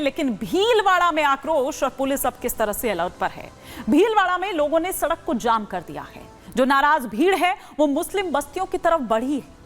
लेकिन भीलवाड़ा में आक्रोश और पुलिस अब किस तरह से अलर्ट पर है। भीलवाड़ा में लोगों ने सड़क को जाम कर दिया है। जो नाराज भीड़ है वो मुस्लिम बस्तियों की तरफ बढ़ी है।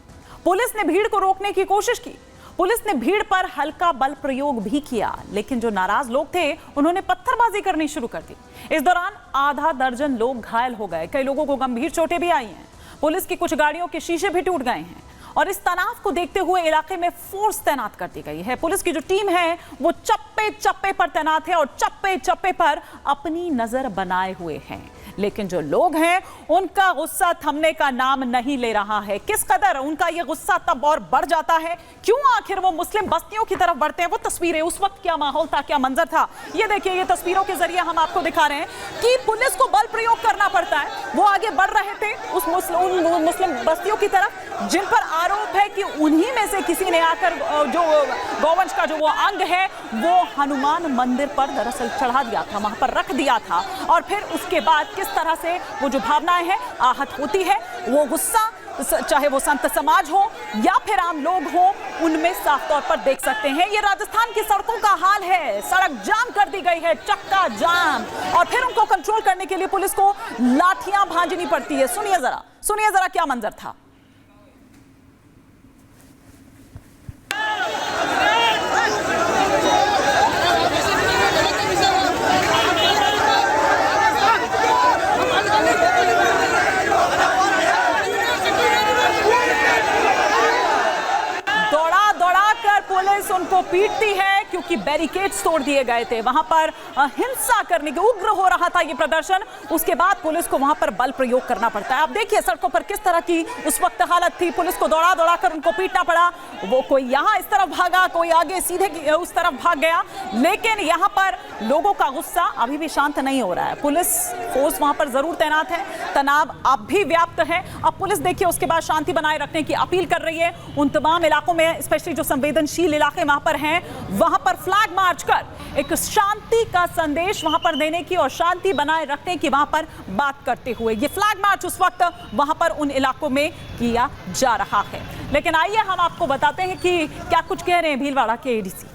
पुलिस ने भीड़ को रोकने की कोशिश की। पुलिस ने भीड़ पर हल्का बल प्रयोग भी किया, लेकिन जो नाराज लोग थे उन्होंने पत्थरबाजी करनी शुरू कर दी। इस दौरान आधा दर्जन लोग घायल हो गए। कई लोगों को गंभीर चोटें भी आई हैं। पुलिस की कुछ गाड़ियों के शीशे भी टूट गए हैं और इस तनाव को देखते हुए इलाके में फोर्स तैनात कर दी गई है। पुलिस की जो टीम है वो चप्पे चप्पे पर तैनात है और चप्पे चप्पे पर अपनी नजर बनाए हुए हैं। लेकिन जो लोग हैं उनका गुस्सा थमने का नाम नहीं ले रहा है। किस कदर उनका ये गुस्सा तब और बढ़ जाता है, क्यों आखिर वो मुस्लिम बस्तियों की तरफ बढ़ते हैं। वो तस्वीरें, उस वक्त क्या माहौल था, क्या मंजर था, ये देखिए। ये तस्वीरों के जरिए हम आपको दिखा रहे हैं कि पुलिस को बल प्रयोग करना पड़ता है। वो आगे बढ़ रहे थे उस मुस्लिम बस्तियों की तरफ जिन पर आरोप है कि उन्हीं में से किसी ने आकर जो गौवंश का जो वो अंग है वो हनुमान मंदिर पर दरअसल चढ़ा दिया था, वहां पर रख दिया था। और फिर उसके बाद किस तरह से वो जो भावनाएं हैं आहत होती है, वो गुस्सा, चाहे वो संत समाज हो या फिर आम लोग हो, उनमें साफ तौर पर देख सकते हैं। ये राजस्थान की सड़कों का हाल है। सड़क जाम कर दी गई है, चक्का जाम। और फिर उनको कंट्रोल करने के लिए पुलिस को लाठियां भांजनी पड़ती है। सुनिए जरा क्या मंजर था। पुलिस उनको पीटती है क्योंकि बैरिकेड्स तोड़ दिए गए थे। वहां पर हिंसा करने के उग्र हो रहा था ये प्रदर्शन। उसके बाद पुलिस को वहां पर बल प्रयोग करना पड़ता है। आप देखिए सड़कों पर किस तरह की उस वक्त हालत थी। पुलिस को दौड़ा दौड़ा कर उनको पीटना पड़ा। वो कोई यहां इस तरफ भागा, कोई आगे सीधे उस तरफ भाग गया। लेकिन यहां पर लोगों का गुस्सा अभी भी शांत नहीं हो रहा है। पुलिस फोर्स वहां पर जरूर तैनात है, तनाव अब भी व्याप्त है। अब पुलिस देखिए उसके बाद शांति बनाए रखने की अपील कर रही है। उन तमाम इलाकों में, स्पेशली जो संवेदनशील इलाके वहां पर हैं, वहां पर फ्लैग मार्च कर एक शांति का संदेश वहां पर देने की और शांति बनाए रखने की वहां पर बात करते हुए ये फ्लैग मार्च उस वक्त वहां पर उन इलाकों में किया जा रहा है। लेकिन आइए हम आपको बताते हैं कि क्या कुछ कह रहे हैं भीलवाड़ा के एडीसी।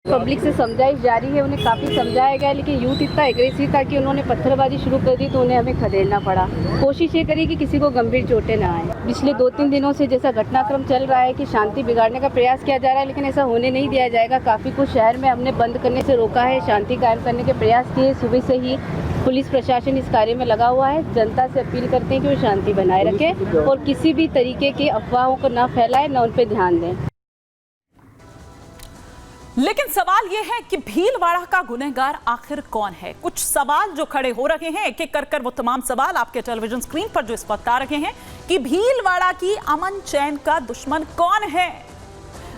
पब्लिक से समझाइश जारी है, उन्हें काफ़ी समझाया गया, लेकिन यूथ इतना एग्रेसिव था कि उन्होंने पत्थरबाजी शुरू कर दी, तो उन्हें हमें खदेड़ना पड़ा। कोशिश ये करी कि किसी को गंभीर चोटें ना आए। पिछले 2-3 दिनों से जैसा घटनाक्रम चल रहा है कि शांति बिगाड़ने का प्रयास किया जा रहा है, लेकिन ऐसा होने नहीं दिया जाएगा। काफ़ी कुछ शहर में हमने बंद करने से रोका है, शांति कायम करने के प्रयास किए। सुबह से ही पुलिस प्रशासन इस कार्य में लगा हुआ है। जनता से अपील करते हैं कि वो शांति बनाए रखें और किसी भी तरीके की अफवाहों को ना फैलाएं, ना उन पर ध्यान दें। लेकिन सवाल यह है कि भीलवाड़ा का गुनहगार आखिर कौन है। कुछ सवाल जो खड़े हो रहे हैं, एक एक कर वो तमाम सवाल आपके टेलीविजन स्क्रीन पर जो इस वक्त आ रहे हैं कि भीलवाड़ा की अमन चैन का दुश्मन कौन है।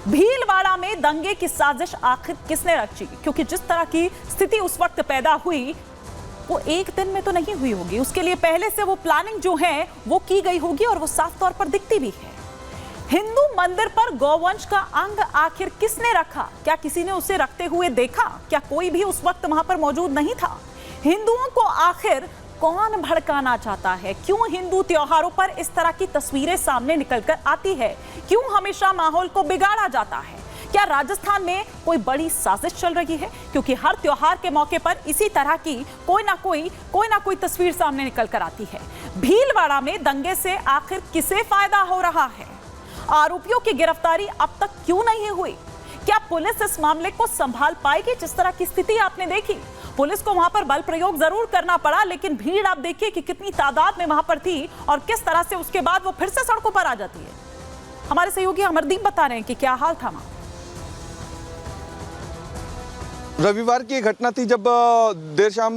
भीलवाड़ा में दंगे की साजिश आखिर किसने रची, क्योंकि जिस तरह की स्थिति उस वक्त पैदा हुई वो एक दिन में तो नहीं हुई होगी। उसके लिए पहले से वो प्लानिंग जो है वो की गई होगी और वो साफ तौर पर दिखती भी है। हिंदू मंदिर पर गौवंश का अंग आखिर किसने रखा? क्या किसी ने उसे रखते हुए देखा? क्या कोई भी उस वक्त वहां पर मौजूद नहीं था? हिंदुओं को आखिर कौन भड़काना चाहता है? क्यों हिंदू त्योहारों पर इस तरह की तस्वीरें सामने निकलकर आती है? क्यों हमेशा माहौल को बिगाड़ा जाता है? क्या राजस्थान में कोई बड़ी साजिश चल रही है? क्योंकि हर त्योहार के मौके पर इसी तरह की कोई ना कोई तस्वीर सामने निकल कर आती है। भीलवाड़ा में दंगे से आखिर किसे फायदा हो रहा है? आरोपियों की गिरफ्तारी अब तक क्यों नहीं हुई? क्या पुलिस इस मामले को संभाल पाएगी? जिस तरह की स्थिति आपने देखी, पुलिस को वहां पर बल प्रयोग जरूर करना पड़ा, लेकिन भीड़ आप देखिए कि कितनी तादाद में वहां पर थी और किस तरह से उसके बाद वो फिर से सड़कों पर आ जाती है। हमारे सहयोगी अमरदीप बता रहे हैं कि क्या हाल था वहां। रविवार की घटना थी जब देर शाम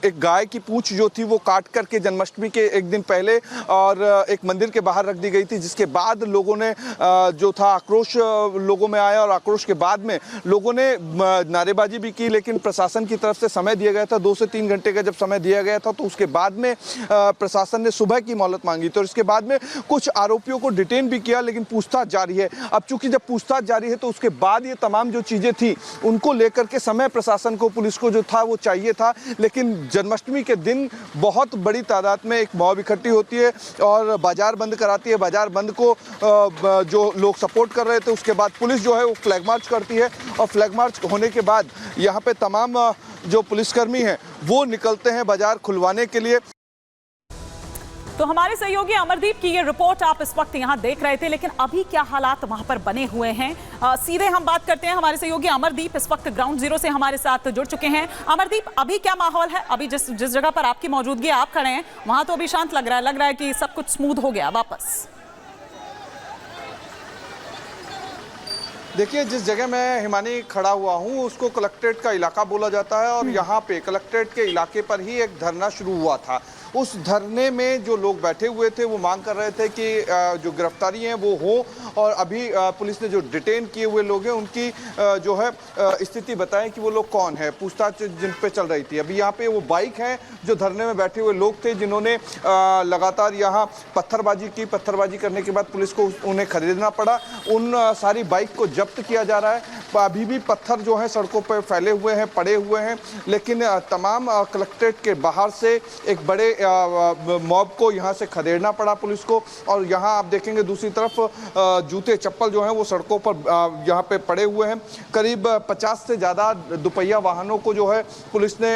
एक गाय की पूंछ जो थी वो काट करके जन्माष्टमी के एक दिन पहले और एक मंदिर के बाहर रख दी गई थी, जिसके बाद लोगों ने जो था आक्रोश लोगों में आया और आक्रोश के बाद में लोगों ने नारेबाजी भी की। लेकिन प्रशासन की तरफ से समय दिया गया था, 2 से 3 घंटे का जब समय दिया गया था, तो उसके बाद में प्रशासन ने सुबह की मोहलत मांगी। तो इसके बाद में कुछ आरोपियों को डिटेन भी किया, लेकिन पूछताछ जारी है। अब चूंकि जब पूछताछ जारी है तो उसके बाद ये तमाम जो चीज़ें थी उनको लेकर के समय प्रशासन को, पुलिस को जो था वो चाहिए था, लेकिन जन्माष्टमी के दिन बहुत बड़ी तादाद में एक मॉब इकट्ठी होती है और बाजार बंद कराती है। बाजार बंद को जो लोग सपोर्ट कर रहे थे, उसके बाद पुलिस जो है वो फ्लैग मार्च करती है और फ्लैग मार्च होने के बाद यहाँ पे तमाम जो पुलिसकर्मी हैं वो निकलते हैं बाजार खुलवाने के लिए। तो हमारे सहयोगी अमरदीप की ये रिपोर्ट आप इस वक्त यहाँ देख रहे थे, लेकिन अभी क्या हालात वहां पर बने हुए हैं, सीधे हम बात करते हैं। हमारे सहयोगी अमरदीप इस वक्त ग्राउंड जीरो से हमारे साथ जुड़ चुके हैं। अमरदीप, अभी क्या माहौल है? अभी जिस जगह पर आपकी मौजूदगी आप खड़े हैं वहां तो अभी शांत लग रहा है कि सब कुछ स्मूथ हो गया वापस। देखिए, जिस जगह मैं हिमानी खड़ा हुआ हूँ उसको कलेक्ट्रेट का इलाका बोला जाता है और यहाँ पे कलेक्ट्रेट के इलाके पर ही एक धरना शुरू हुआ था। उस धरने में जो लोग बैठे हुए थे वो मांग कर रहे थे कि जो गिरफ्तारी हैं वो हो और अभी पुलिस ने जो डिटेन किए हुए लोग हैं उनकी जो है स्थिति बताएं कि वो लोग कौन है, पूछताछ जिन पे चल रही थी। अभी यहाँ पे वो बाइक हैं जो धरने में बैठे हुए लोग थे जिन्होंने लगातार यहाँ पत्थरबाजी की। पत्थरबाजी करने के बाद पुलिस को उन्हें खरीदना पड़ा। उन सारी बाइक को जब्त किया जा रहा है। अभी भी पत्थर जो है सड़कों पर फैले हुए हैं, पड़े हुए हैं, लेकिन तमाम कलेक्ट्रेट के बाहर से एक बड़े मॉब को यहाँ से खदेड़ना पड़ा पुलिस को। और यहाँ आप देखेंगे दूसरी तरफ जूते चप्पल जो हैं वो सड़कों पर यहाँ पे पड़े हुए हैं। करीब 50 से ज़्यादा दुपहिया वाहनों को जो है पुलिस ने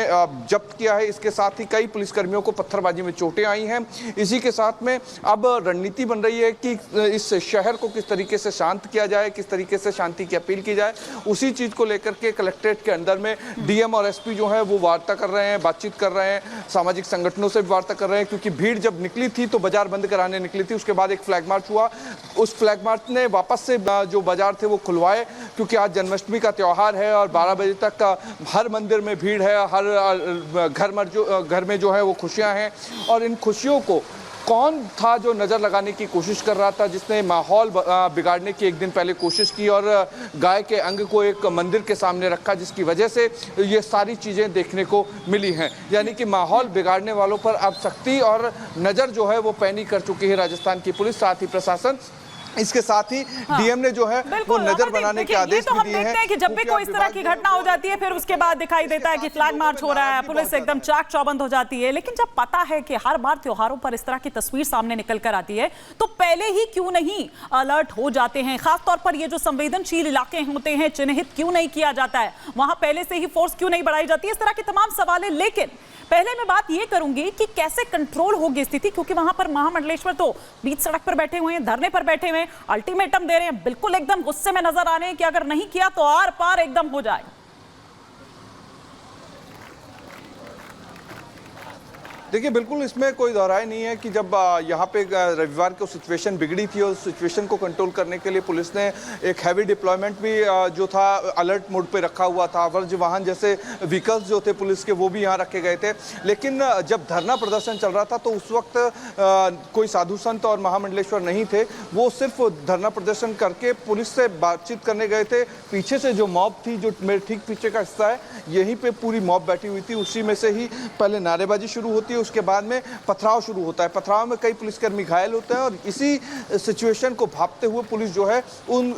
जब्त किया है। इसके साथ ही कई पुलिसकर्मियों को पत्थरबाजी में चोटें आई हैं। इसी के साथ में अब रणनीति बन रही है कि इस शहर को किस तरीके से शांत किया जाए, किस तरीके से शांति की अपील की जाए। उसी चीज़ को लेकर के कलेक्ट्रेट के अंदर में डीएम और एसपी जो है वो वार्ता कर रहे हैं, बातचीत कर रहे हैं, सामाजिक संगठनों से वार्ता कर रहे हैं, क्योंकि भीड़ जब निकली थी तो बाजार बंद कराने निकली थी। उसके बाद एक फ्लैग मार्च हुआ। उस फ्लैग मार्च ने वापस से जो बाजार थे वो खुलवाए, क्योंकि आज जन्माष्टमी का त्यौहार है और 12 बजे तक हर मंदिर में भीड़ है, हर घर में जो है वो खुशियां हैं। और इन खुशियों को कौन था जो नज़र लगाने की कोशिश कर रहा था, जिसने माहौल बिगाड़ने की एक दिन पहले कोशिश की और गाय के अंग को एक मंदिर के सामने रखा, जिसकी वजह से ये सारी चीज़ें देखने को मिली हैं। यानी कि माहौल बिगाड़ने वालों पर अब सख्ती और नज़र जो है वो पैनी कर चुकी है राजस्थान की पुलिस, साथ ही प्रशासन। इसके साथ ही डीएम ने जो है वो नजर बनाने के आदेश भी दिए हैं कि जब भी कोई इस तरह की घटना हो जाती है फिर उसके बाद दिखाई देता है कि फ्लैग मार्च हो रहा है, पुलिस एकदम चाक चौबंद हो जाती है। लेकिन जब पता है कि हर बार त्योहारों पर इस तरह की तस्वीर सामने निकल कर आती है तो पहले ही क्यों नहीं अलर्ट हो जाते हैं? खासतौर पर ये जो संवेदनशील इलाके होते हैं, चिन्हित क्यों नहीं किया जाता है? वहां पहले से ही फोर्स क्यों नहीं बढ़ाई जाती है? इस तरह के तमाम सवाल है। लेकिन पहले मैं बात ये करूंगी कि कैसे कंट्रोल होगी स्थिति, क्योंकि वहां पर महामंडलेश्वर तो बीच सड़क पर बैठे हुए हैं, धरने पर बैठे हुए हैं, अल्टीमेटम दे रहे हैं, बिल्कुल एकदम गुस्से में नजर आ रहे हैं कि अगर नहीं किया तो आर पार एकदम हो जाएगा। देखिए, बिल्कुल इसमें कोई दोहराई नहीं है कि जब यहाँ पे रविवार को सिचुएशन बिगड़ी थी और उस सिचुएशन को कंट्रोल करने के लिए पुलिस ने एक हैवी डिप्लॉयमेंट भी जो था अलर्ट मोड पे रखा हुआ था। वर्ज्य वाहन जैसे व्हीकल्स जो थे पुलिस के वो भी यहाँ रखे गए थे। लेकिन जब धरना प्रदर्शन चल रहा था तो उस वक्त कोई साधु संत और महामंडलेश्वर नहीं थे। वो सिर्फ धरना प्रदर्शन करके पुलिस से बातचीत करने गए थे। पीछे से जो मॉब थी, जो मेरे ठीक पीछे का हिस्सा है, यहीं पर पूरी मॉब बैठी हुई थी। उसी में से ही पहले नारेबाजी शुरू होती है, उसके बाद में पथराव शुरू होता है। पथराव में कई पुलिसकर्मी घायल होते हैं और इसी सिचुएशन को भांपते हुए पुलिस जो है उन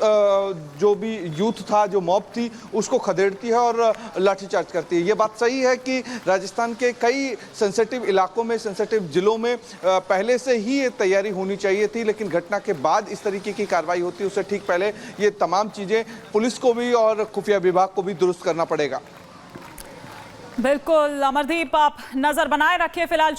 जो भी यूथ था, जो मॉब थी, उसको खदेड़ती है और लाठीचार्ज करती है। ये बात सही है कि राजस्थान के कई सेंसिटिव इलाकों में, सेंसिटिव जिलों में पहले से ही ये तैयारी होनी चाहिए थी, लेकिन घटना के बाद इस तरीके की कार्रवाई होती है उससे ठीक पहले ये तमाम चीज़ें पुलिस को भी और खुफिया विभाग को भी दुरुस्त करना पड़ेगा। बिल्कुल अमरदीप, आप नजर बनाए रखिए फिलहाल।